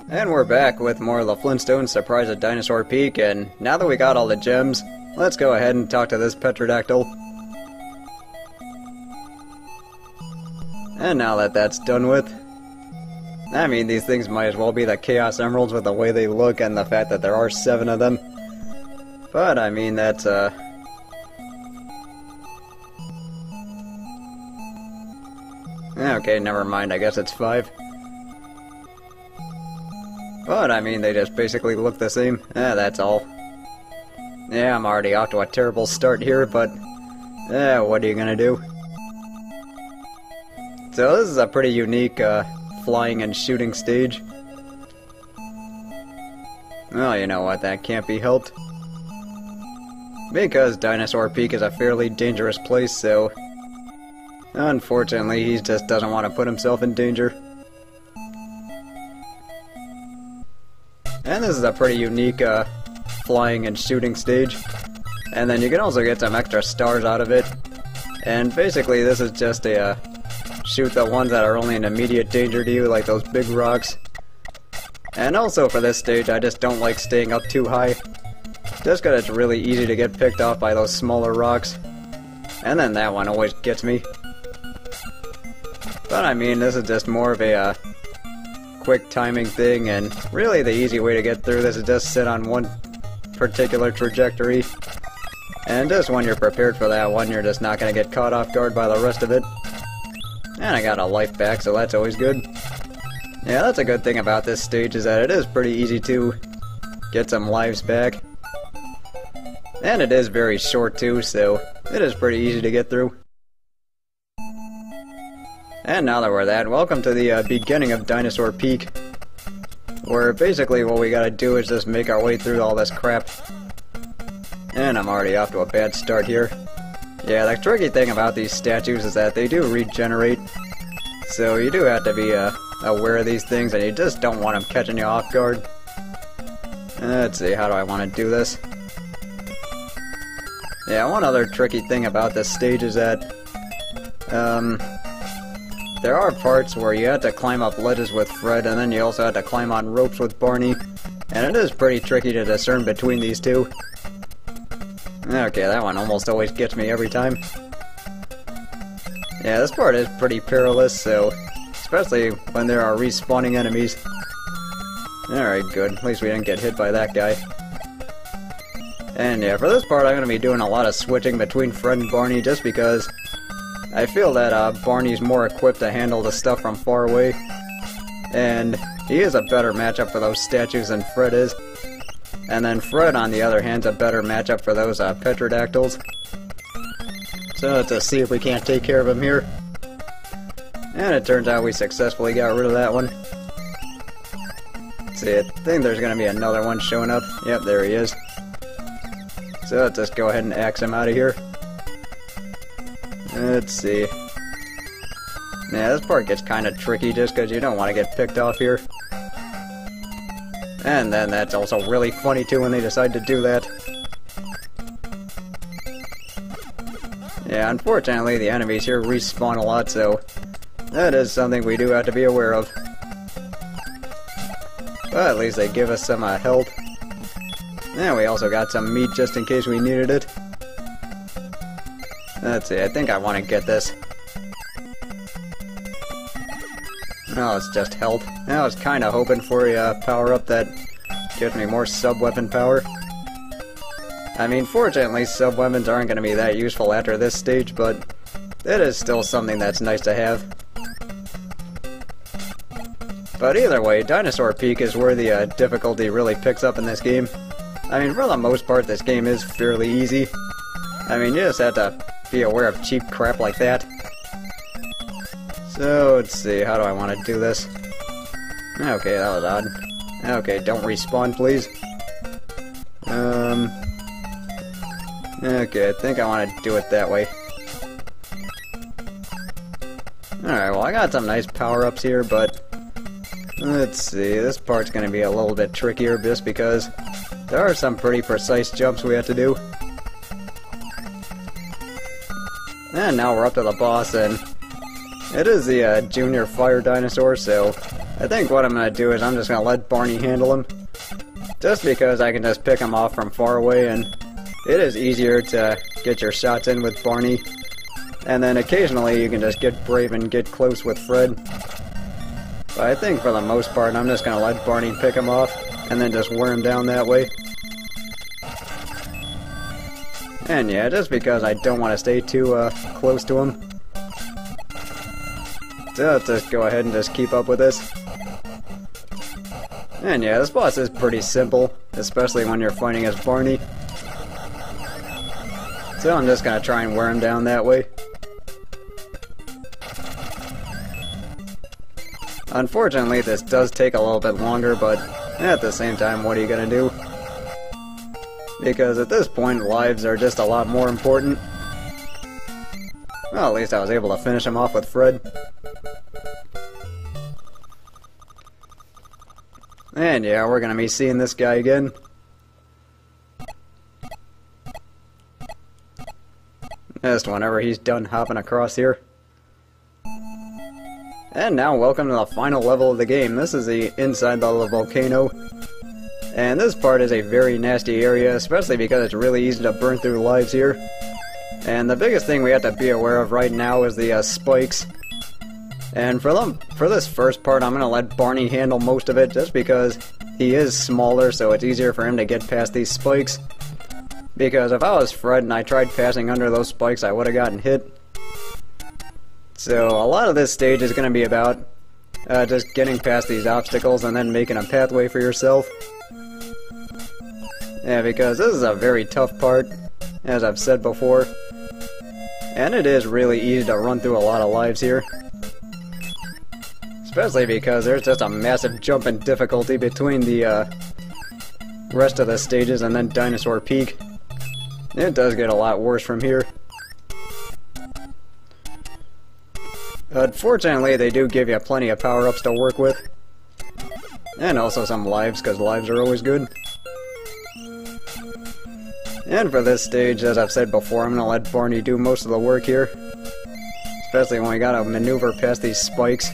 And we're back with more of the Flintstones Surprise at Dinosaur Peak, and now that we got all the gems, let's go ahead and talk to this pterodactyl. And now that that's done with, I mean, these things might as well be the Chaos Emeralds with the way they look and the fact that there are 7 of them. But, I mean, that's, okay, never mind, I guess it's 5. But, I mean, they just basically look the same. That's all. Yeah, I'm already off to a terrible start here, but what are you gonna do? So this is a pretty unique, flying and shooting stage. Well, you know what, that can't be helped. Because Dinosaur Peak is a fairly dangerous place, so unfortunately he just doesn't want to put himself in danger. And this is a pretty unique, flying and shooting stage. And then you can also get some extra stars out of it. And basically this is just a, shoot the ones that are only in immediate danger to you, like those big rocks. And also for this stage, I just don't like staying up too high. Just because it's really easy to get picked off by those smaller rocks. And then that one always gets me. But I mean, this is just more of a, quick timing thing, and really the easy way to get through this is just sit on one particular trajectory. And just when you're prepared for that one, you're just not going to get caught off guard by the rest of it. And I got a life back, so that's always good. Yeah, that's a good thing about this stage, is that it is pretty easy to get some lives back. And it is very short too, so it is pretty easy to get through. And now that we're that, welcome to the beginning of Dinosaur Peak, where basically what we gotta do is just make our way through all this crap. And I'm already off to a bad start here. Yeah, the tricky thing about these statues is that they do regenerate, so you do have to be aware of these things, and you just don't want them catching you off guard. Let's see, how do I want to do this? Yeah, one other tricky thing about this stage is that, there are parts where you have to climb up ledges with Fred, and then you also have to climb on ropes with Barney, and it is pretty tricky to discern between these two. Okay, that one almost always gets me every time. Yeah, this part is pretty perilous, so especially when there are respawning enemies. Alright, good. At least we didn't get hit by that guy. And yeah, for this part I'm going to be doing a lot of switching between Fred and Barney, just because I feel that Barney's more equipped to handle the stuff from far away, and he is a better matchup for those statues than Fred is. And then Fred, on the other hand, is a better matchup for those pterodactyls. So let's just see if we can't take care of him here. And it turns out we successfully got rid of that one. Let's see, I think there's going to be another one showing up. Yep, there he is. So let's just go ahead and axe him out of here. Let's see. Yeah, this part gets kind of tricky just because you don't want to get picked off here. And then that's also really funny too when they decide to do that. Yeah, unfortunately the enemies here respawn a lot, so that is something we do have to be aware of. But at least they give us some health. And we also got some meat just in case we needed it. Let's see, I think I want to get this. Oh, it's just health. I was kind of hoping for a power-up that gives me more sub-weapon power. I mean, fortunately, sub-weapons aren't going to be that useful after this stage, but it is still something that's nice to have. But either way, Dinosaur Peak is where the difficulty really picks up in this game. I mean, for the most part, this game is fairly easy. I mean, you just have to be aware of cheap crap like that. So, let's see, how do I want to do this? Okay, that was odd. Okay, don't respawn, please. Okay, I think I want to do it that way. Alright, well, I got some nice power-ups here, but let's see, this part's going to be a little bit trickier just because there are some pretty precise jumps we have to do. And now we're up to the boss, and it is the junior fire dinosaur, so I think what I'm gonna do is I'm just gonna let Barney handle him. Just because I can just pick him off from far away, and it is easier to get your shots in with Barney. And then occasionally you can just get brave and get close with Fred. But I think for the most part I'm just gonna let Barney pick him off, and then just wear him down that way. And yeah, just because I don't want to stay too close to him. So let's just go ahead and just keep up with this. And yeah, this boss is pretty simple, especially when you're fighting as Barney. So I'm just gonna try and wear him down that way. Unfortunately, this does take a little bit longer, but at the same time, what are you gonna do? Because at this point, lives are just a lot more important. Well, at least I was able to finish him off with Fred. And yeah, we're gonna be seeing this guy again. Just whenever he's done hopping across here. And now, welcome to the final level of the game. This is the inside the volcano. And this part is a very nasty area, especially because it's really easy to burn through lives here. And the biggest thing we have to be aware of right now is the spikes. And for this first part, I'm going to let Barney handle most of it, just because he is smaller, so it's easier for him to get past these spikes. Because if I was Fred and I tried passing under those spikes, I would have gotten hit. So a lot of this stage is going to be about just getting past these obstacles and then making a pathway for yourself. Yeah, because this is a very tough part, as I've said before. And it is really easy to run through a lot of lives here. Especially because there's just a massive jump in difficulty between the rest of the stages and then Dinosaur Peak. It does get a lot worse from here. Unfortunately, they do give you plenty of power-ups to work with. And also some lives, because lives are always good. And for this stage, as I've said before, I'm going to let Barney do most of the work here. Especially when we gotta maneuver past these spikes.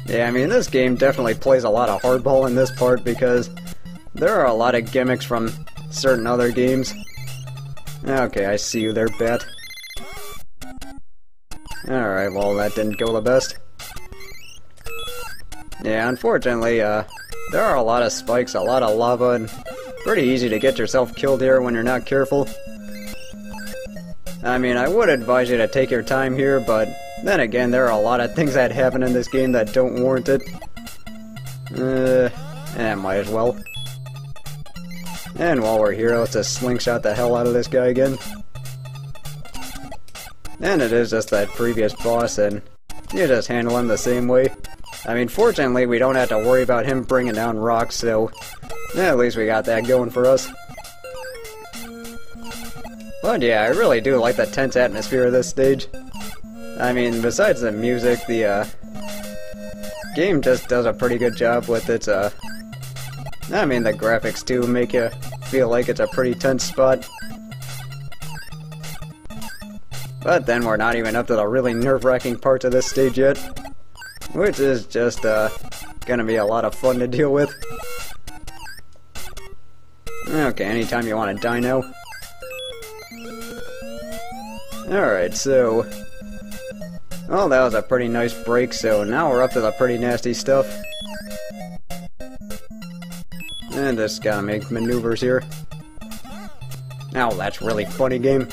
Yeah, I mean, this game definitely plays a lot of hardball in this part, because there are a lot of gimmicks from certain other games. Okay, I see you there, Bat. Alright, well, that didn't go the best. Yeah, unfortunately, there are a lot of spikes, a lot of lava, and pretty easy to get yourself killed here when you're not careful. I mean, I would advise you to take your time here, but then again, there are a lot of things that happen in this game that don't warrant it. Might as well. And while we're here, let's just slingshot the hell out of this guy again. And it is just that previous boss, and you just handle him the same way. I mean, fortunately, we don't have to worry about him bringing down rocks, so at least we got that going for us. But yeah, I really do like the tense atmosphere of this stage. I mean, besides the music, the game just does a pretty good job with its, I mean, the graphics too make you feel like it's a pretty tense spot. But then we're not even up to the really nerve-wracking parts of this stage yet, which is just, gonna be a lot of fun to deal with. Okay, anytime you want to die now. Alright, so... well, that was a pretty nice break, so now we're up to the pretty nasty stuff. And just gotta make maneuvers here. Ow, that's really funny, game.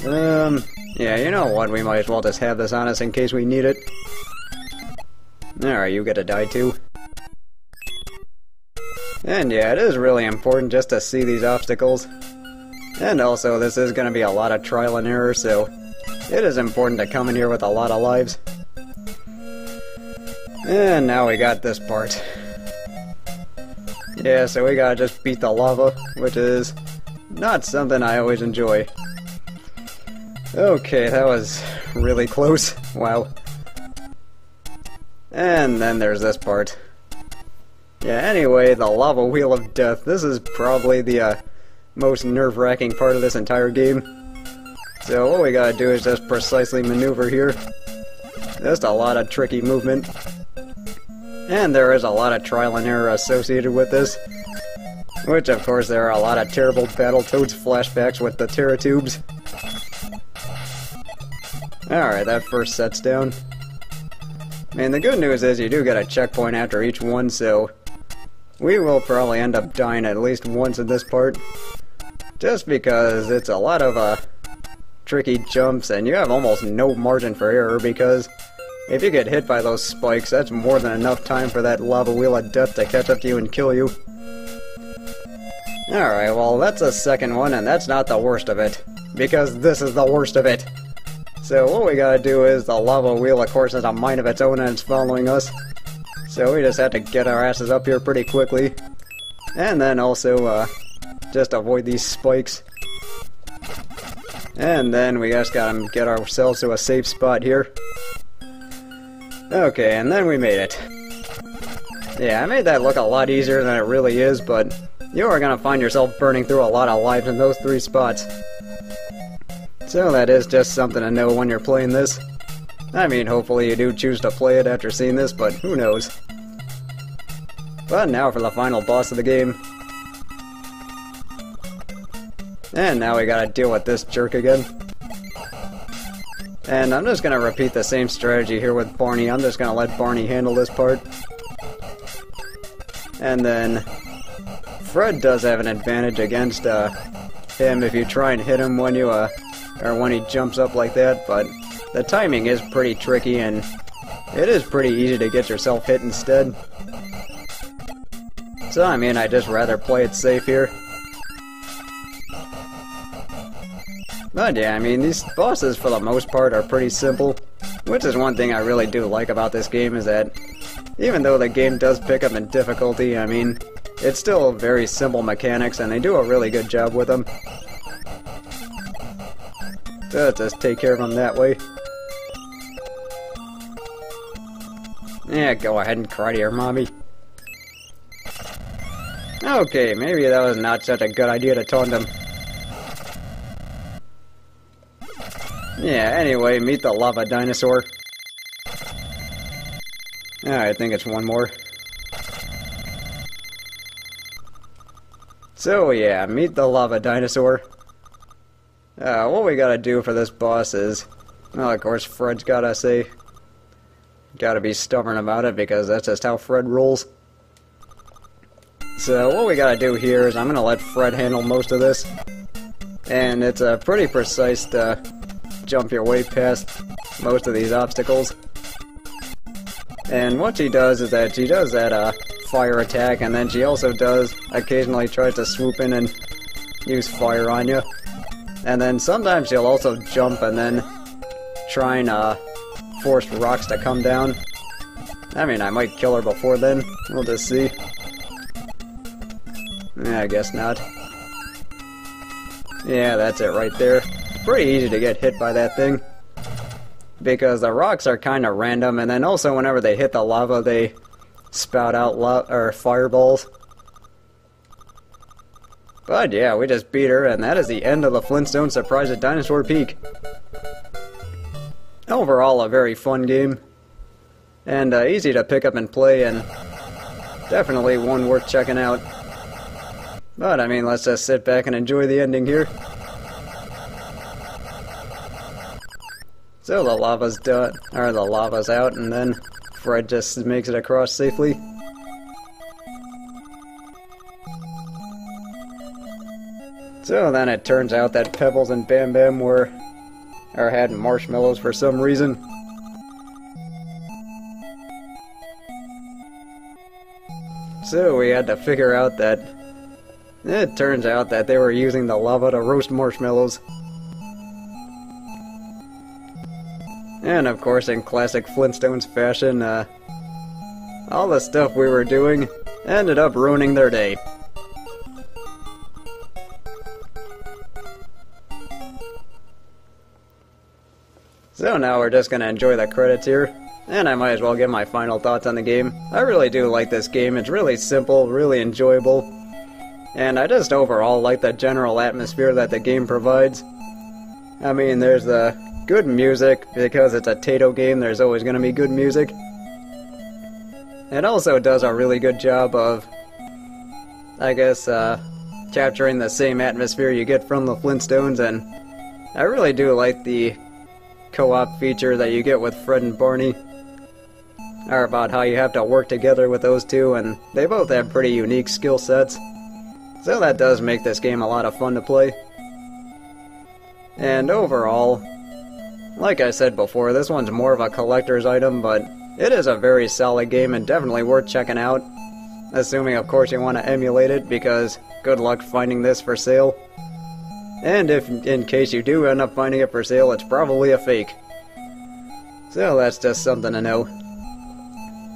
Yeah, you know what, we might as well just have this on us in case we need it. Alright, you get to die too. And yeah, it is really important just to see these obstacles. And also, this is going to be a lot of trial and error, so it is important to come in here with a lot of lives. And now we got this part. Yeah, so we gotta just beat the lava, which is not something I always enjoy. Okay, that was really close. Wow. And then there's this part. Yeah, anyway, the lava wheel of death. This is probably the most nerve-wracking part of this entire game. So what we gotta do is just precisely maneuver here. Just a lot of tricky movement. And there is a lot of trial and error associated with this. Which, of course, there are a lot of terrible Battletoads flashbacks with the Terratubes. Alright, that first set's down. And the good news is you do get a checkpoint after each one, so we will probably end up dying at least once in this part. Just because it's a lot of tricky jumps, and you have almost no margin for error, because if you get hit by those spikes, that's more than enough time for that lava wheel of death to catch up to you and kill you. Alright, well that's the second one, and that's not the worst of it, because this is the worst of it. So what we gotta do is, the lava wheel of course has a mind of its own and it's following us. So we just have to get our asses up here pretty quickly. And then also, just avoid these spikes. And then we just gotta get ourselves to a safe spot here. Okay, and then we made it. Yeah, I made that look a lot easier than it really is, but you are gonna find yourself burning through a lot of lives in those 3 spots. So that is just something to know when you're playing this. I mean, hopefully you do choose to play it after seeing this, but who knows. But now for the final boss of the game. And now we gotta deal with this jerk again. And I'm just gonna repeat the same strategy here with Barney. I'm just gonna let Barney handle this part. And then Fred does have an advantage against him if you try and hit him when you or when he jumps up like that, but the timing is pretty tricky and it is pretty easy to get yourself hit instead. So I mean, I'd just rather play it safe here. But yeah, I mean, these bosses for the most part are pretty simple, which is one thing I really do like about this game, is that even though the game does pick up in difficulty, I mean, it's still very simple mechanics and they do a really good job with them. So let's just take care of them that way. Yeah, go ahead and cry to your mommy. Okay, maybe that was not such a good idea to taunt him. Yeah, anyway, meet the lava dinosaur. I think it's one more. So yeah, meet the lava dinosaur. What we gotta do for this boss is, well, of course, Fred's gotta be stubborn about it, because that's just how Fred rolls. So what we gotta do here is I'm gonna let Fred handle most of this. And it's pretty precise to jump your way past most of these obstacles. And what she does is that she does that fire attack, and then she also does occasionally tries to swoop in and use fire on you. And then sometimes she'll also jump and then try and force rocks to come down. I mean, I might kill her before then. We'll just see. I guess not. Yeah, that's it right there. It's pretty easy to get hit by that thing, because the rocks are kind of random, and then also whenever they hit the lava, they spout out fireballs. But yeah, we just beat her, and that is the end of the Flintstones Surprise at Dinosaur Peak. Overall, a very fun game, and easy to pick up and play, and definitely one worth checking out. But I mean, let's just sit back and enjoy the ending here. So the lava's done, or the lava's out, and then Fred just makes it across safely. So then it turns out that Pebbles and Bamm-Bamm had marshmallows for some reason. So we had to figure out that it turns out that they were using the lava to roast marshmallows. And of course, in classic Flintstones fashion, all the stuff we were doing ended up ruining their day. So now we're just gonna enjoy the credits here, and I might as well give my final thoughts on the game. I really do like this game. It's really simple, really enjoyable, and I just overall like the general atmosphere that the game provides. I mean, there's the good music, because it's a Tato game, there's always going to be good music. It also does a really good job of, I guess, capturing the same atmosphere you get from the Flintstones, and I really do like the co-op feature that you get with Fred and Barney, or about how you have to work together with those two, and they both have pretty unique skill sets, so that does make this game a lot of fun to play. And overall, like I said before, this one's more of a collector's item, but it is a very solid game and definitely worth checking out. Assuming, of course, you want to emulate it, because good luck finding this for sale. And if, in case you do end up finding it for sale, it's probably a fake. So that's just something to know.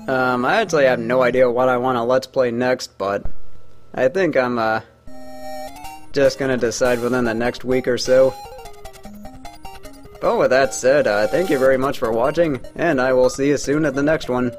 I actually have no idea what I want to Let's Play next, but I think I'm just gonna decide within the next week or so. But with that said, thank you very much for watching, and I will see you soon at the next one.